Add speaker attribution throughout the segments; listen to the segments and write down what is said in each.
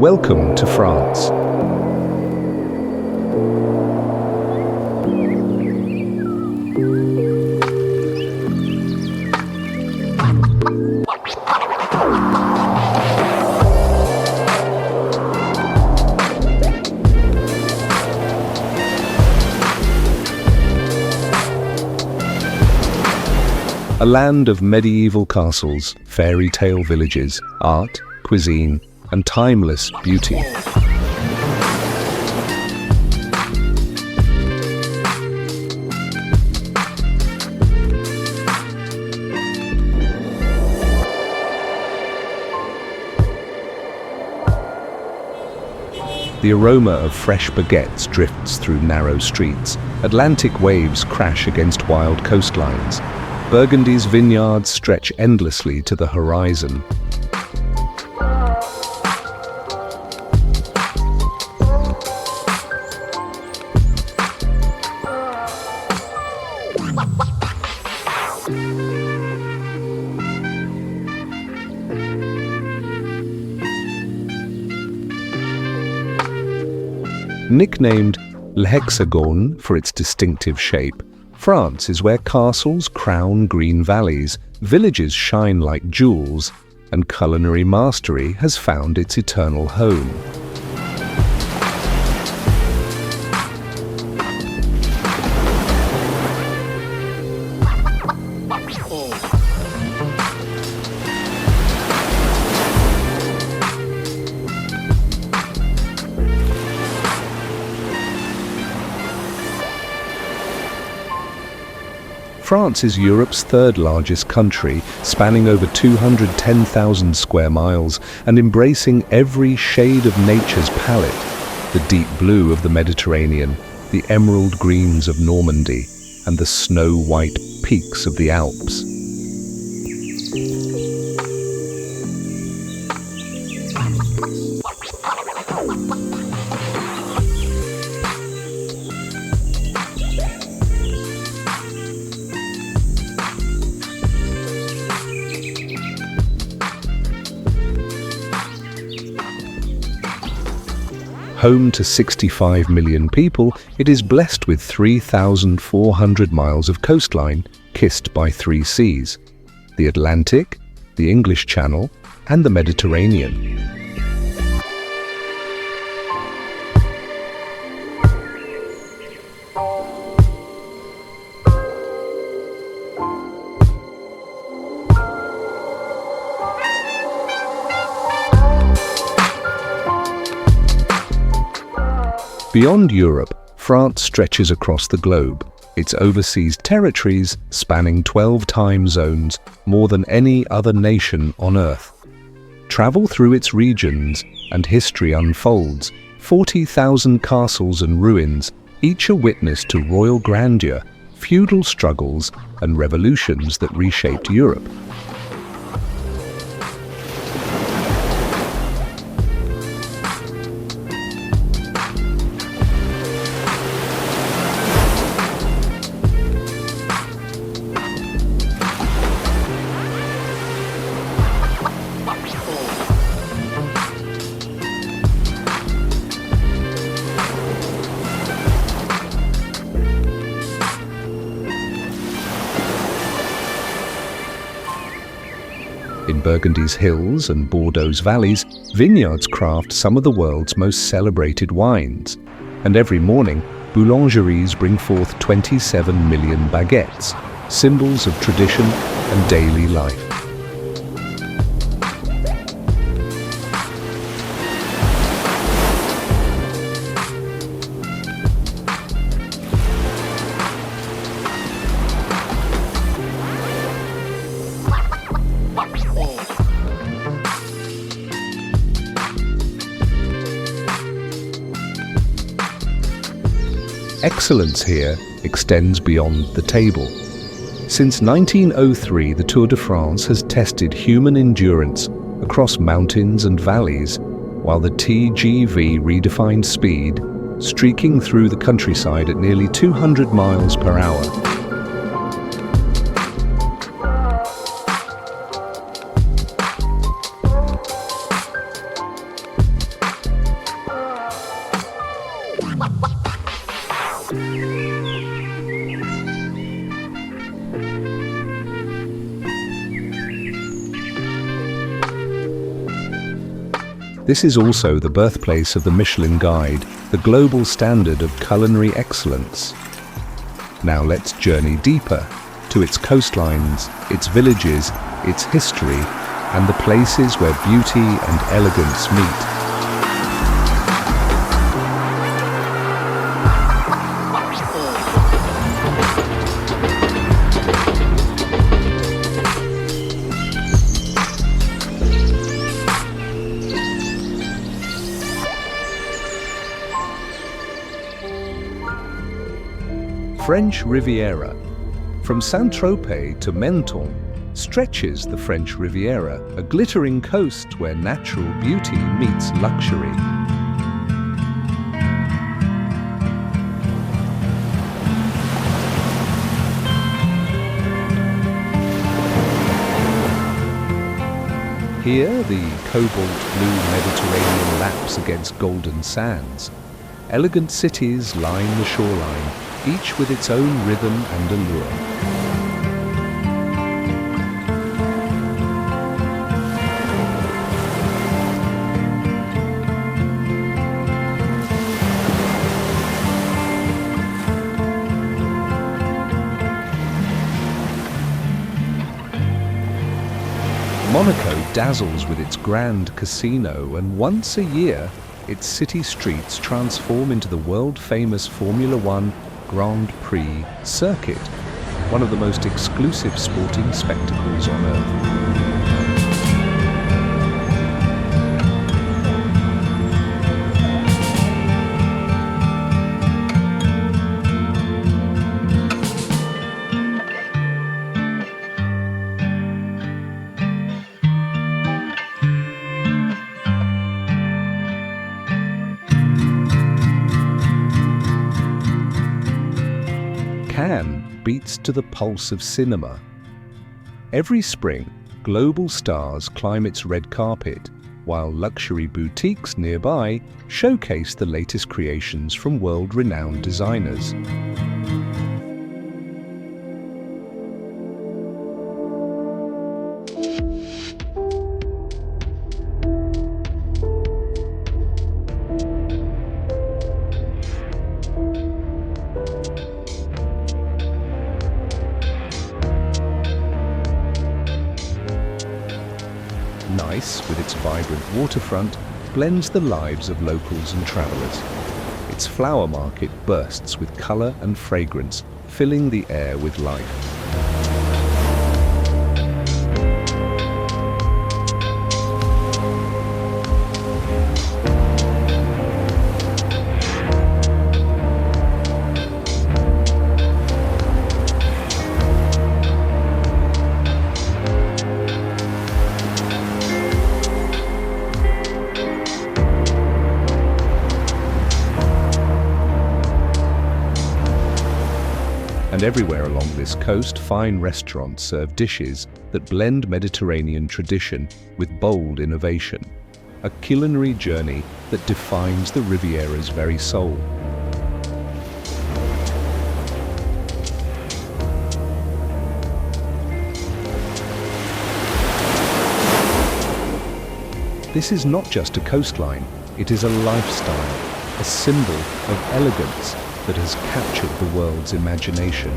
Speaker 1: Welcome to France. A land of medieval castles, fairy tale villages, art, cuisine, and timeless beauty. The aroma of fresh baguettes drifts through narrow streets. Atlantic waves crash against wild coastlines. Burgundy's vineyards stretch endlessly to the horizon. Nicknamed Le Hexagone for its distinctive shape, France is where castles crown green valleys, villages shine like jewels, and culinary mastery has found its eternal home. France is Europe's third largest country, spanning over 210,000 square miles and embracing every shade of nature's palette: the deep blue of the Mediterranean, the emerald greens of Normandy, and the snow-white peaks of the Alps. Home to 65 million people, it is blessed with 3,400 miles of coastline, kissed by 3 seas: the Atlantic, the English Channel, and the Mediterranean. Beyond Europe, France stretches across the globe, its overseas territories spanning 12 time zones, more than any other nation on Earth. Travel through its regions and history unfolds: 40,000 castles and ruins, each a witness to royal grandeur, feudal struggles, and revolutions that reshaped Europe. In Burgundy's hills and Bordeaux's valleys, vineyards craft some of the world's most celebrated wines. And every morning, boulangeries bring forth 27 million baguettes, symbols of tradition and daily life. Excellence here extends beyond the table. Since 1903, the Tour de France has tested human endurance across mountains and valleys, while the TGV redefined speed, streaking through the countryside at nearly 200 miles per hour. This is also the birthplace of the Michelin Guide, the global standard of culinary excellence. Now let's journey deeper to its coastlines, its villages, its history, and the places where beauty and elegance meet. French Riviera. From Saint-Tropez to Menton stretches the French Riviera, a glittering coast where natural beauty meets luxury. Here, the cobalt blue Mediterranean laps against golden sands. Elegant cities line the shoreline, each with its own rhythm and allure. Monaco dazzles with its grand casino, and once a year, its city streets transform into the world-famous Formula One Grand Prix circuit, one of the most exclusive sporting spectacles on earth. Cannes beats to the pulse of cinema. Every spring, global stars climb its red carpet, while luxury boutiques nearby showcase the latest creations from world-renowned designers. Nice, with its vibrant waterfront, blends the lives of locals and travelers. Its flower market bursts with color and fragrance, filling the air with life. And everywhere along this coast, fine restaurants serve dishes that blend Mediterranean tradition with bold innovation. A culinary journey that defines the Riviera's very soul. This is not just a coastline, it is a lifestyle, a symbol of elegance that has captured the world's imagination.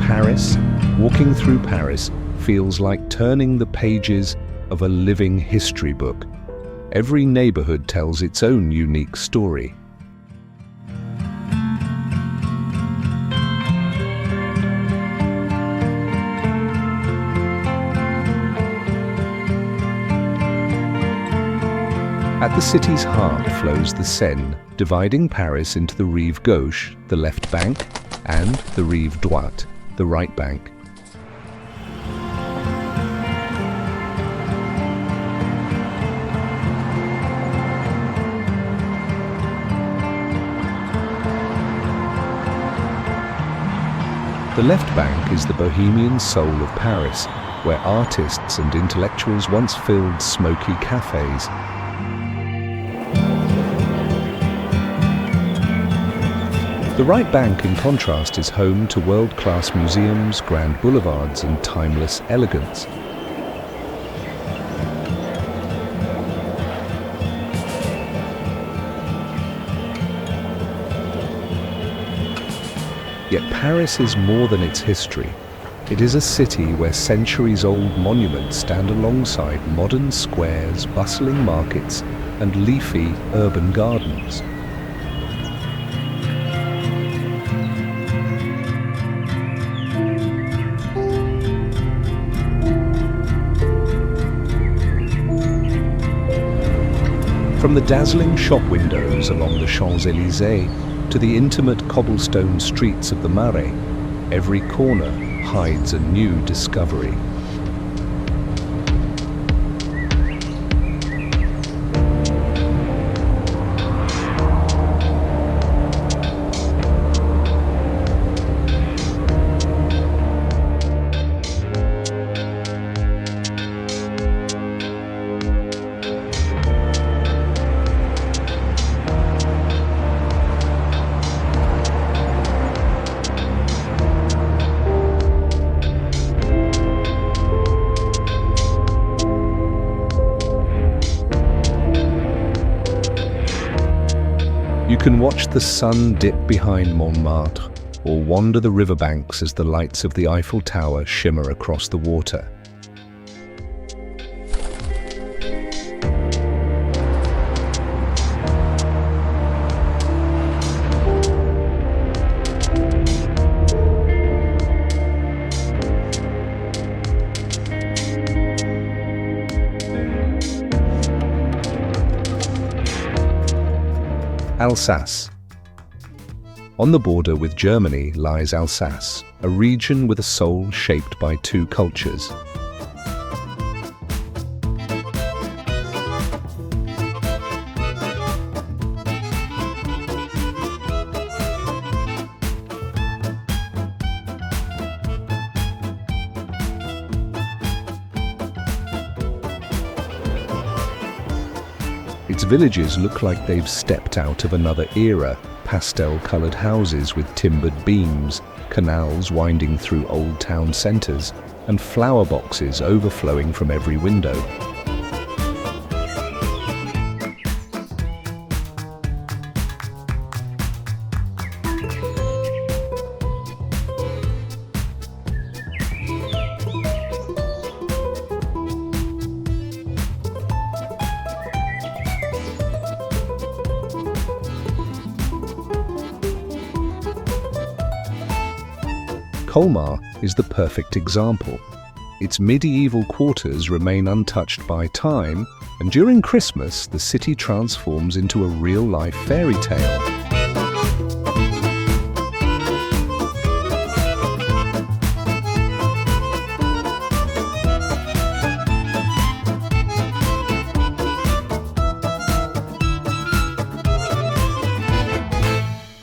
Speaker 1: Paris, walking through Paris, feels like turning the pages of a living history book. Every neighborhood tells its own unique story. At the city's heart flows the Seine, dividing Paris into the Rive Gauche, the left bank, and the Rive Droite, the right bank. The left bank is the bohemian soul of Paris, where artists and intellectuals once filled smoky cafes. The right bank, in contrast, is home to world-class museums, grand boulevards, and timeless elegance. Yet Paris is more than its history. It is a city where centuries-old monuments stand alongside modern squares, bustling markets, and leafy urban gardens. From the dazzling shop windows along the Champs-Élysées to the intimate cobblestone streets of the Marais, every corner hides a new discovery. You can watch the sun dip behind Montmartre or wander the riverbanks as the lights of the Eiffel Tower shimmer across the water. Alsace. On the border with Germany lies Alsace, a region with a soul shaped by two cultures. Its villages look like they've stepped out of another era, pastel-coloured houses with timbered beams, canals winding through old town centres, and flower boxes overflowing from every window. Colmar is the perfect example. Its medieval quarters remain untouched by time, and during Christmas the city transforms into a real-life fairy tale.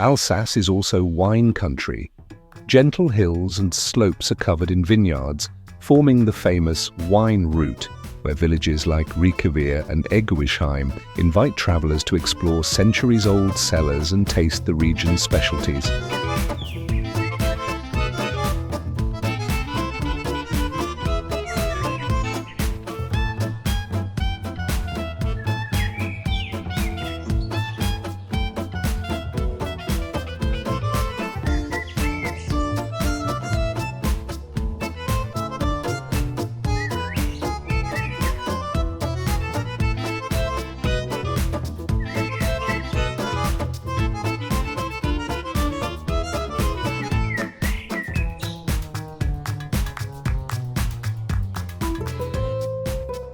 Speaker 1: Alsace is also wine country. Gentle hills and slopes are covered in vineyards, forming the famous wine route, where villages like Riekeweer and Eggwisheim invite travelers to explore centuries-old cellars and taste the region's specialties.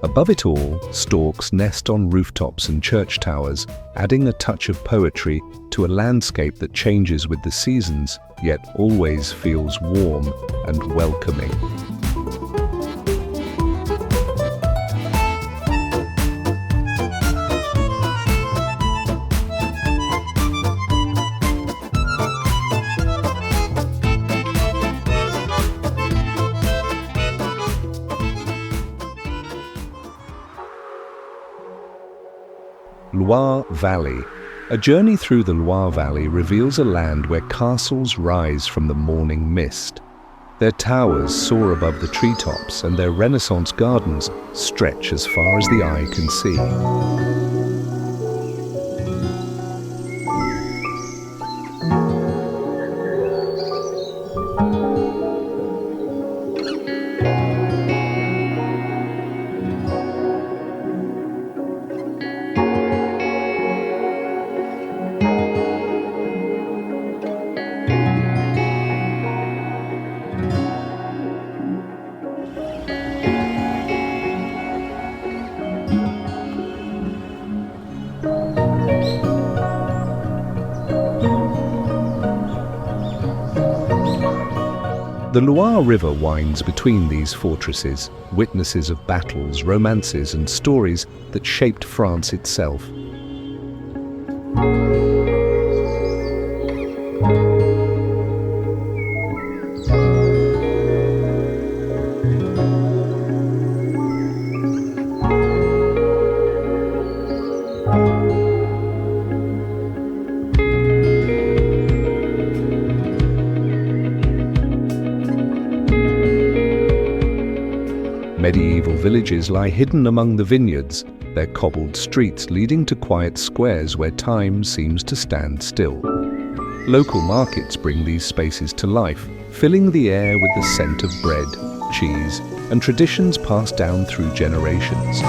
Speaker 1: Above it all, storks nest on rooftops and church towers, adding a touch of poetry to a landscape that changes with the seasons, yet always feels warm and welcoming. Loire Valley, A journey through the Loire Valley reveals a land where castles rise from the morning mist. Their towers soar above the treetops and their Renaissance gardens stretch as far as the eye can see. The Loire River winds between these fortresses, witnesses of battles, romances and stories that shaped France itself. Medieval villages lie hidden among the vineyards, their cobbled streets leading to quiet squares where time seems to stand still. Local markets bring these spaces to life, filling the air with the scent of bread, cheese, and traditions passed down through generations.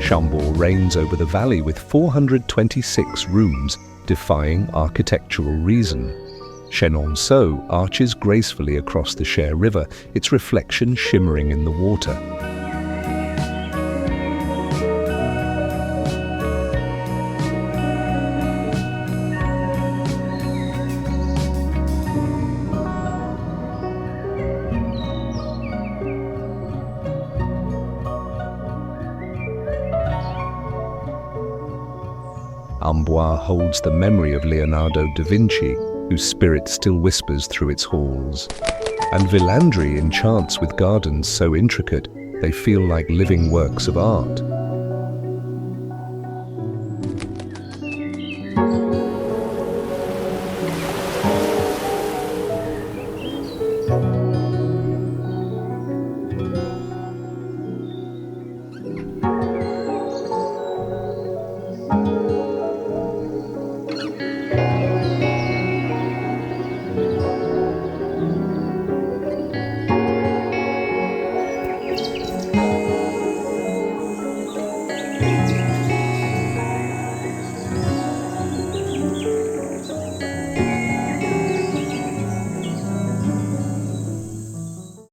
Speaker 1: Chambord reigns over the valley with 426 rooms, defying architectural reason. Chenonceau arches gracefully across the Cher River, its reflection shimmering in the water. Amboise holds the memory of Leonardo da Vinci, whose spirit still whispers through its halls. And Villandry enchants with gardens so intricate they feel like living works of art.